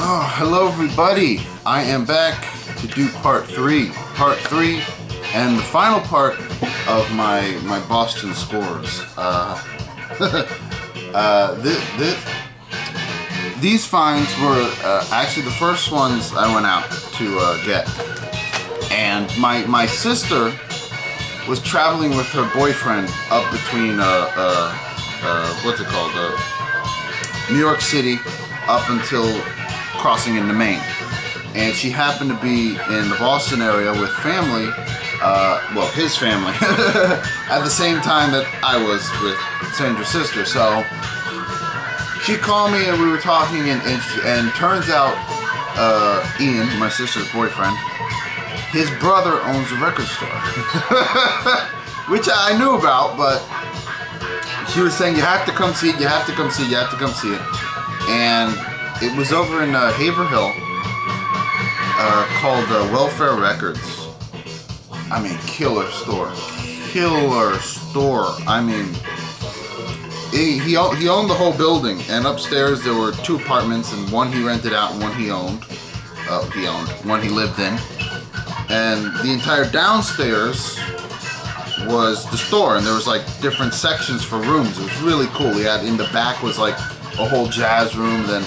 Oh, hello everybody. I am back to do part three, and the final part of my Boston scores. These finds were actually the first ones I went out to get, and my sister was traveling with her boyfriend up between what's it called, New York City, up until crossing into Maine, and she happened to be in the Boston area with family, well, his family, at the same time that I was with Sandra's sister. So she called me and we were talking, and turns out Ian, my sister's boyfriend, his brother owns a record store, which I knew about, but she was saying, you have to come see it, you have to come see it, you have to come see it. And it was over in Haverhill, called Welfare Records. I mean, killer store. I mean, he owned the whole building, and upstairs there were two apartments, and one he rented out and one he owned. One he lived in. And the entire downstairs was the store, and there was like different sections for rooms. It was really cool. He had, in the back was like a whole jazz room, then,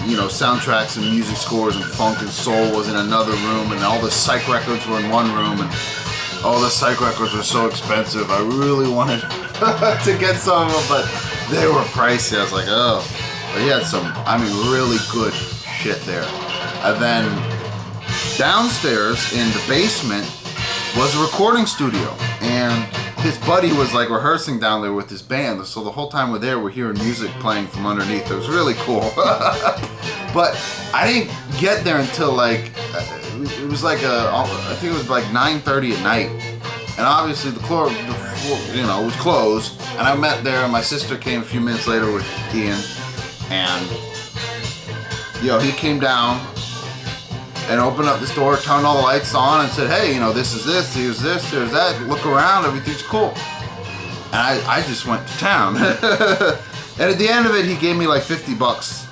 you know, soundtracks and music scores and funk and soul was in another room, and all the psych records were in one room, and all the psych records were so expensive. I really wanted to get some of them, but they were pricey. I was like, oh. But he had some, I mean, really good shit there. And then downstairs in the basement was a recording studio, and his buddy was like rehearsing down there with his band, so the whole time we're there we're hearing music playing from underneath. It was really cool. But I didn't get there until like, it was like I think it was like 9:30 at night, and obviously the floor, you know, was closed, and I met there, and my sister came a few minutes later with Ian, and he came down and opened up this door, turned all the lights on, and said, hey, you know, this is this, here's this, there's that, look around, everything's cool. And I just went to town. And at the end of it, he gave me like $50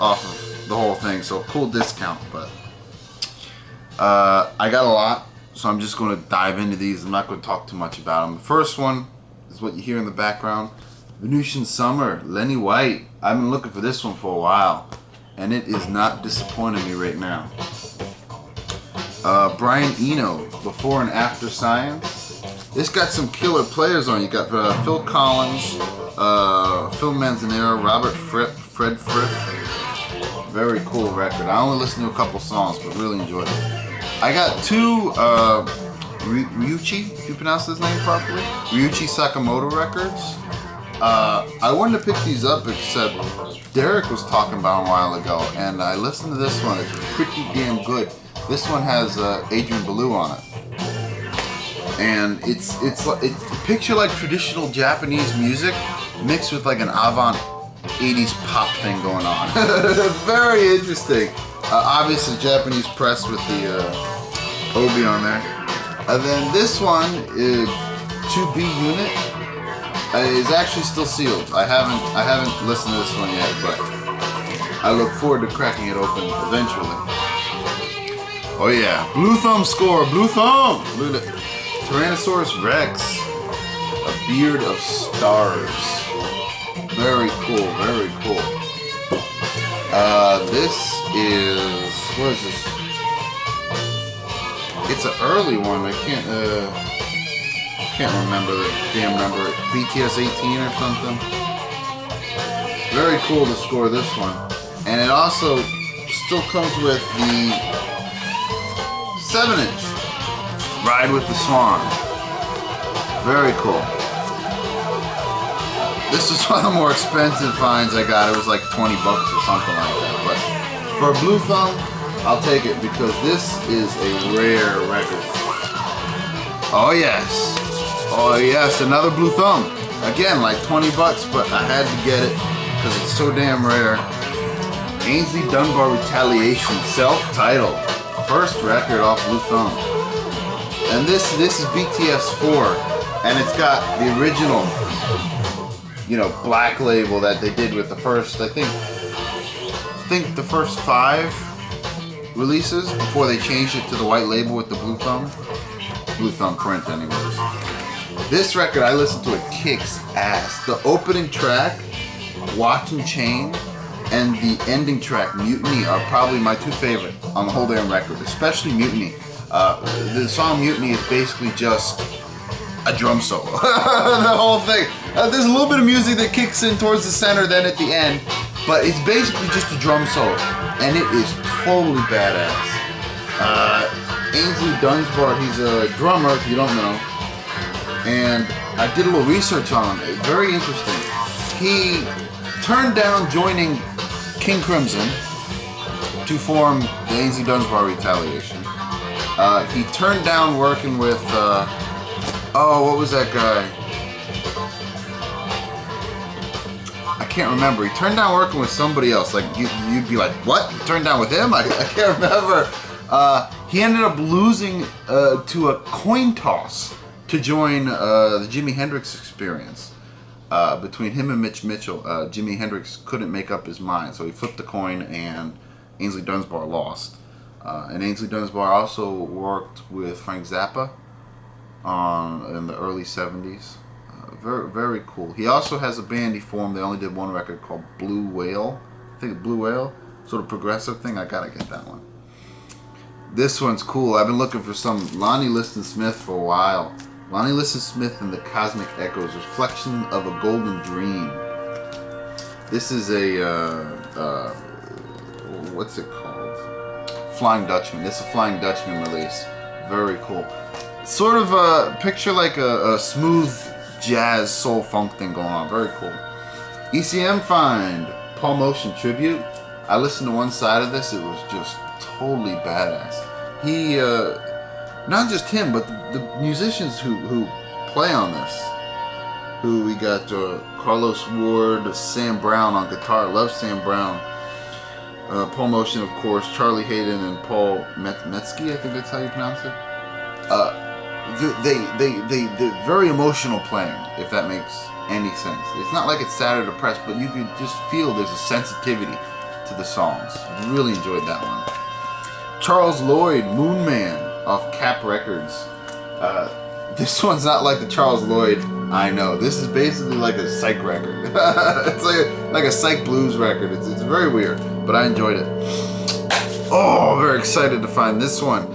off of the whole thing, so a cool discount. But I got a lot, so I'm just going to dive into these. I'm not going to talk too much about them. The first one is what you hear in the background, Venusian Summer, Lenny White. I've been looking for this one for a while, and it is not disappointing me right now. Brian Eno, Before and After Science. This got some killer players on. You got Phil Collins, Phil Manzanera, Robert Fred Frith. Very cool record. I only listened to a couple songs, but really enjoyed it. I got two Ryuichi, if you pronounce his name properly, Ryuichi Sakamoto records. I wanted to pick these up, except Derek was talking about them a while ago, and I listened to this one. It's pretty damn good. This one has Adrian Belew on it, and it's picture like traditional Japanese music mixed with like an avant 80s pop thing going on. Very interesting. Obviously Japanese press with the Obi on there. And then this one is 2B Unit. Is actually still sealed. I haven't listened to this one yet, but I look forward to cracking it open eventually. Oh yeah, Blue Thumb score, Blue Thumb! Tyrannosaurus Rex, A Beard of Stars. Very cool, very cool. This is, what is this? It's an early one, I can't remember the damn number. BTS 18 or something. Very cool to score this one. And it also still comes with the 7-inch Ride with the Swan. Very cool. This is one of the more expensive finds I got. It was like $20 or something like that. But for a Blue Thumb, I'll take it, because this is a rare record. Oh yes. Oh yes, another Blue Thumb. Again, like $20, but I had to get it because it's so damn rare. Ainsley Dunbar Retaliation, self-titled. First record off Blue Thumb. And this is BTS 4, and it's got the original, black label that they did with the first, I think the first 5 releases before they changed it to the white label with the blue thumb print anyways. This record, I listen to it, kicks ass. The opening track, Watch and Chain, and the ending track, Mutiny, are probably my two favorite on the whole damn record, especially Mutiny. The song Mutiny is basically just a drum solo. The whole thing. There's a little bit of music that kicks in towards the center, then at the end, but it's basically just a drum solo, and it is totally badass. Aynsley Dunbar, he's a drummer, if you don't know, and I did a little research on him. Very interesting. He turned down joining King Crimson to form the Aynsley Dunbar Retaliation. He turned down working with, what was that guy? I can't remember. He turned down working with somebody else. Like, you'd be like, what? You turned down with him? I can't remember. He ended up losing to a coin toss to join the Jimi Hendrix Experience. Between him and Mitch Mitchell, Jimi Hendrix couldn't make up his mind, so he flipped the coin and Aynsley Dunbar lost. And Aynsley Dunbar also worked with Frank Zappa in the early 70s. Very, very cool. He also has a band he formed. They only did one record called Blue Whale. I think Blue Whale, sort of progressive thing. I gotta get that one. This one's cool. I've been looking for some Lonnie Liston Smith for a while. Lonnie Liston Smith and the Cosmic Echoes, Reflection of a Golden Dream. This is a, what's it called? Flying Dutchman. This is a Flying Dutchman release. Very cool. Sort of a picture like a smooth jazz soul funk thing going on. Very cool. ECM find, Paul Motion tribute. I listened to one side of this. It was just totally badass. He, not just him, but the musicians who play on this. Who we got Carlos Ward, Sam Brown on guitar. Love Sam Brown. Paul Motion, of course, Charlie Hayden and Paul Metzke, I think that's how you pronounce it. They're very emotional playing, if that makes any sense. It's not like it's sad or depressed, but you could just feel there's a sensitivity to the songs. Really enjoyed that one. Charles Lloyd, Moon Man, off Cap Records. This one's not like the Charles Lloyd I know. This is basically like a psych record. It's like a psych blues record. It's very weird, but I enjoyed it. Oh, very excited to find this one.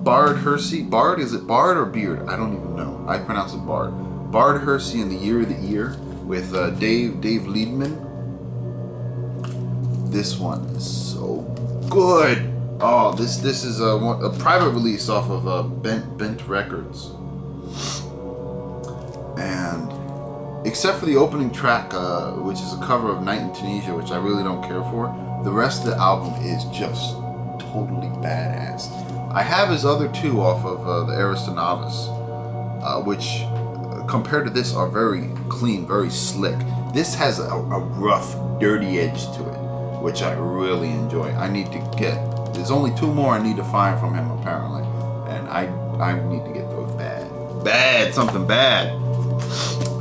Bard Hersey. Bard? Is it Bard or Beard? I don't even know. I pronounce it Bard. Bard Hersey in the Year of the Year with Dave Liedman. This one is so good. Oh, this is a private release off of Bent Records. And except for the opening track, which is a cover of Night in Tunisia, which I really don't care for, the rest of the album is just totally badass. I have his other two off of the Arista Novice, which compared to this are very clean, very slick. This has a rough, dirty edge to it, which I really enjoy. I need to get, there's only two more I need to find from him apparently, and I need to get those bad, something bad.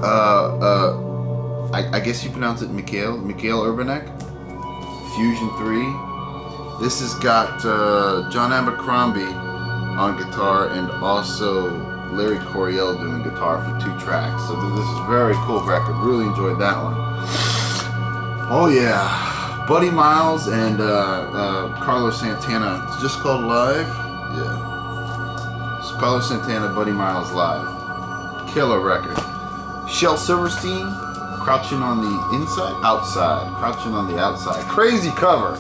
I guess you pronounce it Mikhail Urbanek. Fusion 3. This has got John Abercrombie on guitar and also Larry Coryell doing guitar for 2 tracks. So this is a very cool record. Really enjoyed that one. Oh yeah. Buddy Miles and Carlos Santana. It's just called Live? Yeah. It's Carlos Santana, Buddy Miles Live. Killer record. Shel Silverstein, Crouching on the Inside? Outside. Crouching on the Outside. Crazy cover.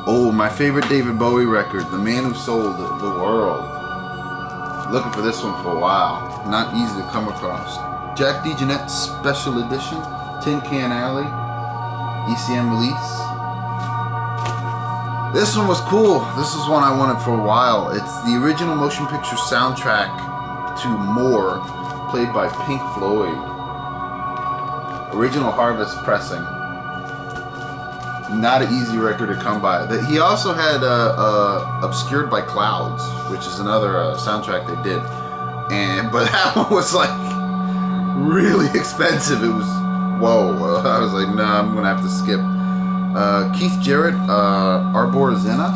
Oh, my favorite David Bowie record, The Man Who Sold the World. Looking for this one for a while. Not easy to come across. Jack DeJohnette Special Edition, Tin Can Alley, ECM release. This one was cool. This is one I wanted for a while. It's the original motion picture soundtrack to More, played by Pink Floyd. Original Harvest pressing. Not an easy record to come by. He also had Obscured by Clouds, which is another soundtrack they did. But that one was like really expensive. It was, whoa. I was like, nah, I'm gonna have to skip. Keith Jarrett, Arbor Zena.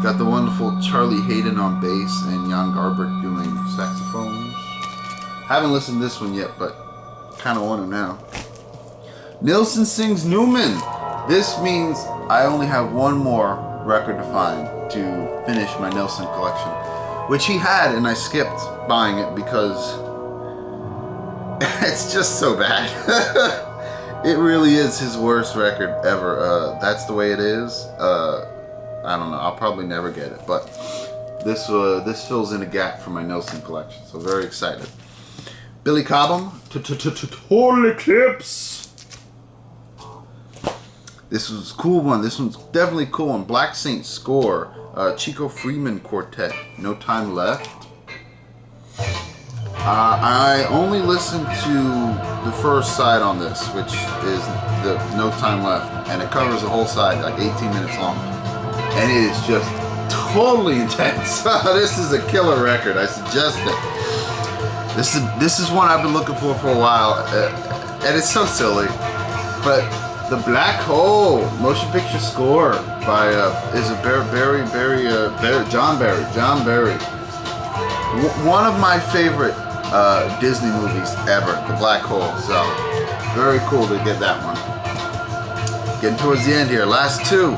Got the wonderful Charlie Hayden on bass and Jan Garber doing saxophones. Haven't listened to this one yet, but kind of want to now. Nilsson sings Newman. This means I only have one more record to find to finish my Nilsson collection, which he had, and I skipped buying it because it's just so bad. It really is his worst record ever. That's the way it is. I don't know. I'll probably never get it, but this fills in a gap for my Nilsson collection. So very excited. Billy Cobham, Total Eclipse. This was a cool one. This one's definitely a cool one. Black Saint score. Chico Freeman Quartet. No Time Left. I only listened to the first side on this, which is the No Time Left, and it covers the whole side, like 18 minutes long, and it is just totally intense. This is a killer record. I suggest it. This is one I've been looking for a while, and it's so silly, but The Black Hole motion picture score by John Barry. One of my favorite Disney movies ever, The Black Hole. So very cool to get that one. Getting towards the end here. Last two.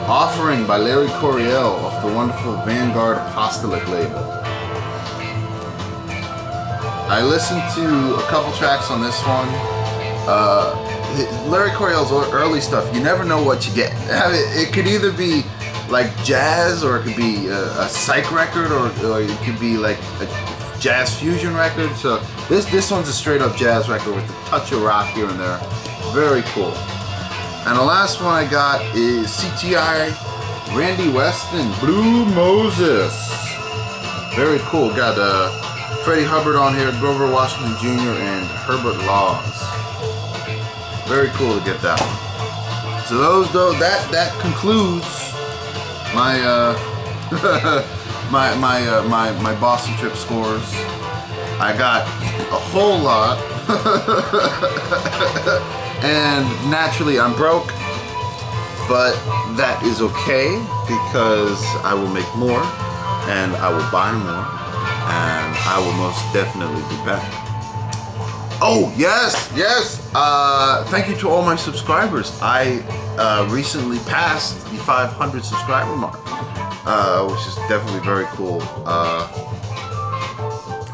Offering by Larry Coryell off the wonderful Vanguard Apostolic label. I listened to a couple tracks on this one. Larry Coryell's early stuff, you never know what you get. It could either be like jazz, or it could be a psych record, or it could be like a jazz fusion record. So this one's a straight up jazz record with a touch of rock here and there. Very cool. And the last one I got is CTI Randy Weston, Blue Moses. Very cool. Got Freddie Hubbard on here, Grover Washington Jr. and Herbert Laws. Very cool to get that one. So that concludes my my Boston trip scores. I got a whole lot, and naturally I'm broke, but that is okay because I will make more, and I will buy more, and I will most definitely be back. Oh, yes. Thank you to all my subscribers. I recently passed the 500 subscriber mark, which is definitely very cool.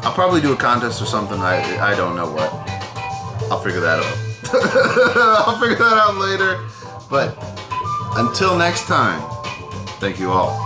I'll probably do a contest or something. I don't know what. I'll figure that out. I'll figure that out later. But until next time, thank you all.